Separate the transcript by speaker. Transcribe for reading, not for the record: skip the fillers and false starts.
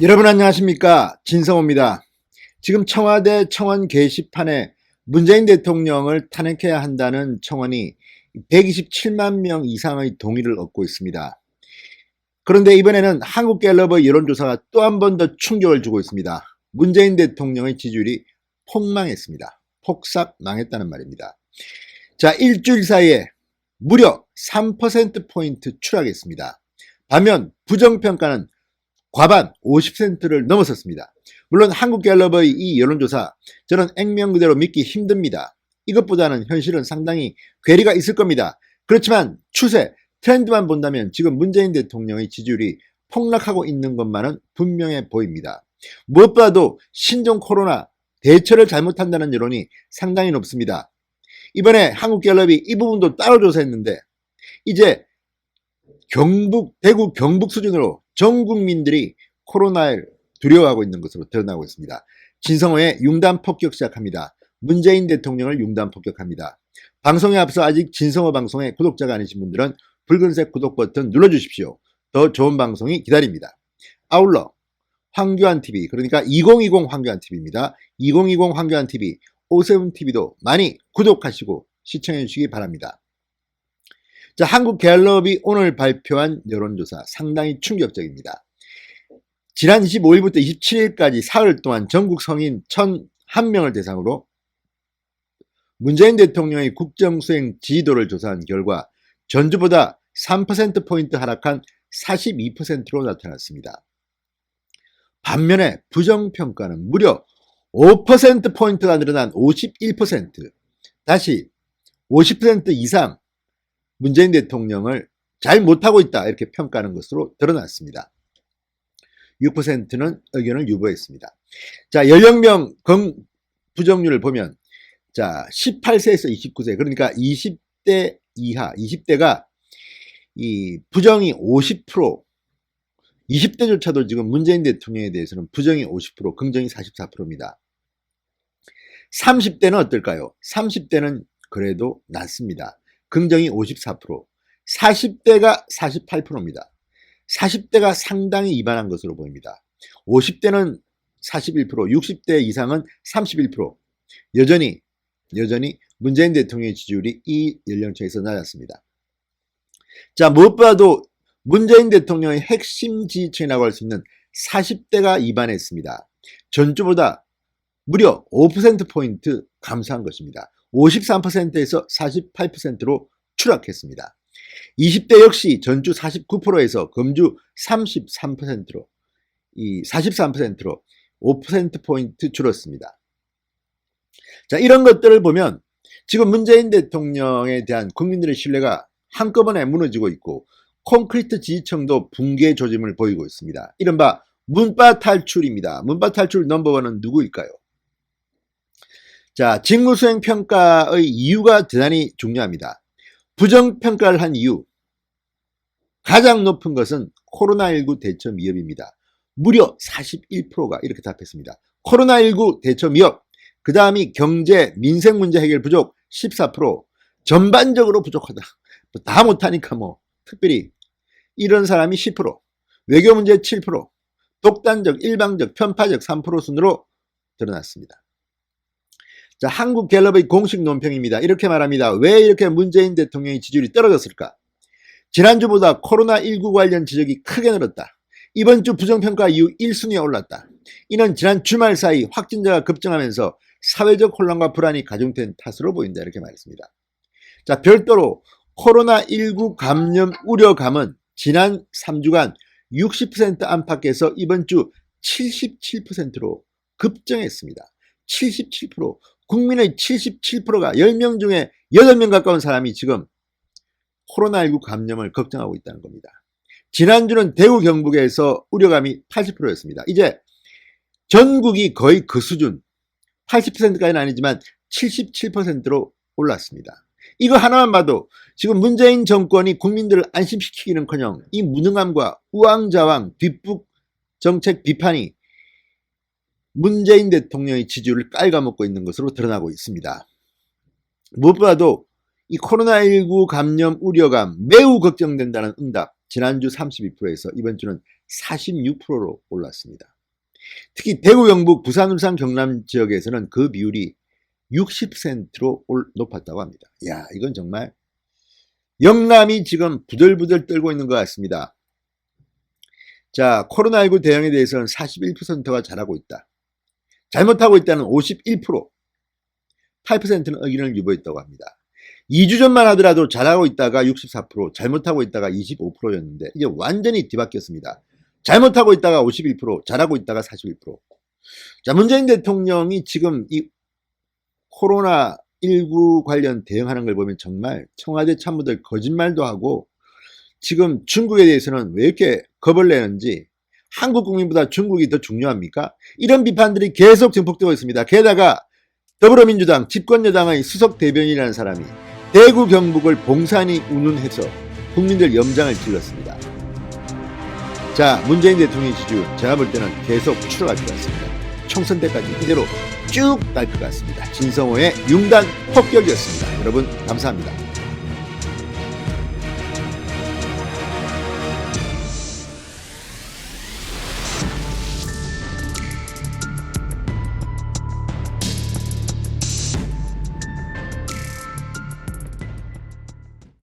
Speaker 1: 여러분 안녕하십니까, 진성호입니다. 지금 청와대 청원 게시판에 문재인 대통령을 탄핵해야 한다는 청원이 127만 명 이상의 동의를 얻고 있습니다. 그런데 이번에는 한국갤럽의 여론조사가 또 한 번 더 충격을 주고 있습니다. 문재인 대통령의 지지율이 폭망했습니다. 폭삭 망했다는 말입니다. 자, 일주일 사이에 무려 3%포인트 추락했습니다. 반면 부정평가는 과반 50%를 넘어섰습니다. 물론 한국갤럽의 이 여론조사, 저는 액면 그대로 믿기 힘듭니다. 이것보다는 현실은 상당히 괴리가 있을 겁니다. 그렇지만 추세, 트렌드만 본다면 지금 문재인 대통령의 지지율이 폭락하고 있는 것만은 분명해 보입니다. 무엇보다도 신종 코로나 대처를 잘못한다는 여론이 상당히 높습니다. 이번에 한국갤럽이 이 부분도 따로 조사했는데 이제 대구 경북 수준으로 전 국민들이 코로나를 두려워하고 있는 것으로 드러나고 있습니다. 진성호의 융단 폭격 시작합니다. 문재인 대통령을 융단 폭격합니다. 방송에 앞서 아직 진성호 방송의 구독자가 아니신 분들은 붉은색 구독 버튼 눌러주십시오. 더 좋은 방송이 기다립니다. 아울러 황교안TV, 그러니까 2020 황교안TV입니다. 2020 황교안TV, 오세훈TV도 많이 구독하시고 시청해 주시기 바랍니다. 자, 한국갤럽이 오늘 발표한 여론조사 상당히 충격적입니다. 지난 25일부터 27일까지 사흘 동안 전국 성인 1,001명을 대상으로 문재인 대통령의 국정수행 지지도를 조사한 결과 전주보다 3%포인트 하락한 42%로 나타났습니다. 반면에 부정평가는 무려 5%포인트가 늘어난 51%, 다시 50% 이상 문재인 대통령을 잘 못하고 있다 이렇게 평가하는 것으로 드러났습니다. 6%는 의견을 유보했습니다. 자, 연령명 부정률을 보면 자 18세에서 29세, 그러니까 20대 이하, 20대가 이 부정이 50%, 20대조차도 지금 문재인 대통령에 대해서는 부정이 50%, 긍정이 44%입니다. 30대는 어떨까요? 30대는 그래도 낮습니다. 긍정이 54%, 40대가 48%입니다. 40대가 상당히 이반한 것으로 보입니다. 50대는 41%, 60대 이상은 31%. 여전히 문재인 대통령의 지지율이 이 연령층에서 낮았습니다. 자, 무엇보다도 문재인 대통령의 핵심 지지층이라고 할 수 있는 40대가 이반했습니다. 전주보다 무려 5%포인트 감소한 것입니다. 53%에서 48%로 추락했습니다. 20대 역시 전주 49%에서 금주 33%로, 43%로 5%포인트 줄었습니다. 자, 이런 것들을 보면 지금 문재인 대통령에 대한 국민들의 신뢰가 한꺼번에 무너지고 있고 콘크리트 지지층도 붕괴 조짐을 보이고 있습니다. 이른바 문바 탈출입니다. 문바 탈출 넘버원은 누구일까요? 자, 직무수행 평가의 이유가 대단히 중요합니다. 부정평가를 한 이유, 가장 높은 것은 코로나19 대처 미흡입니다. 무려 41%가 이렇게 답했습니다. 코로나19 대처 미흡, 그 다음이 경제, 민생 문제 해결 부족 14%, 전반적으로 부족하다. 다 못하니까 특별히 이런 사람이 10%, 외교 문제 7%, 독단적, 일방적, 편파적 3% 순으로 드러났습니다. 자, 한국갤럽의 공식 논평입니다. 이렇게 말합니다. 왜 이렇게 문재인 대통령의 지지율이 떨어졌을까? 지난주보다 코로나19 관련 지적이 크게 늘었다. 이번 주 부정평가 이후 1순위에 올랐다. 이는 지난 주말 사이 확진자가 급증하면서 사회적 혼란과 불안이 가중된 탓으로 보인다. 이렇게 말했습니다. 자, 별도로 코로나19 감염 우려감은 지난 3주간 60% 안팎에서 이번 주 77%로 급증했습니다. 77%. 국민의 77%가 10명 중에 8명 가까운 사람이 지금 코로나19 감염을 걱정하고 있다는 겁니다. 지난주는 대구 경북에서 우려감이 80%였습니다. 이제 전국이 거의 그 수준, 80%까지는 아니지만 77%로 올랐습니다. 이거 하나만 봐도 지금 문재인 정권이 국민들을 안심시키기는커녕 이 무능함과 우왕좌왕 뒷북 정책 비판이 문재인 대통령의 지지율을 깔아먹고 있는 것으로 드러나고 있습니다. 무엇보다도 이 코로나19 감염 우려감 매우 걱정된다는 응답 지난주 32%에서 이번 주는 46%로 올랐습니다. 특히 대구, 경북, 부산, 울산, 경남 지역에서는 그 비율이 60%로 높았다고 합니다. 야, 이건 정말 영남이 지금 부들부들 떨고 있는 것 같습니다. 자, 코로나19 대응에 대해서는 41%가 잘하고 있다. 잘못하고 있다는 51%, 8%는 의견을 유보했다고 합니다. 2주 전만 하더라도 잘하고 있다가 64%, 잘못하고 있다가 25%였는데 이게 완전히 뒤바뀌었습니다. 잘못하고 있다가 51%, 잘하고 있다가 41%. 자, 문재인 대통령이 지금 이 코로나19 관련 대응하는 걸 보면 정말 청와대 참모들 거짓말도 하고 지금 중국에 대해서는 왜 이렇게 겁을 내는지, 한국 국민보다 중국이 더 중요합니까? 이런 비판들이 계속 증폭되고 있습니다. 게다가 더불어민주당 집권여당의 수석 대변인이라는 사람이 대구 경북을 봉산이 운운해서 국민들 염장을 질렀습니다. 자, 문재인 대통령의 지지율 제가 볼 때는 계속 추락할 것 같습니다. 총선 때까지 이대로 쭉 갈 것 같습니다. 진성호의 융단 폭격이었습니다. 여러분 감사합니다.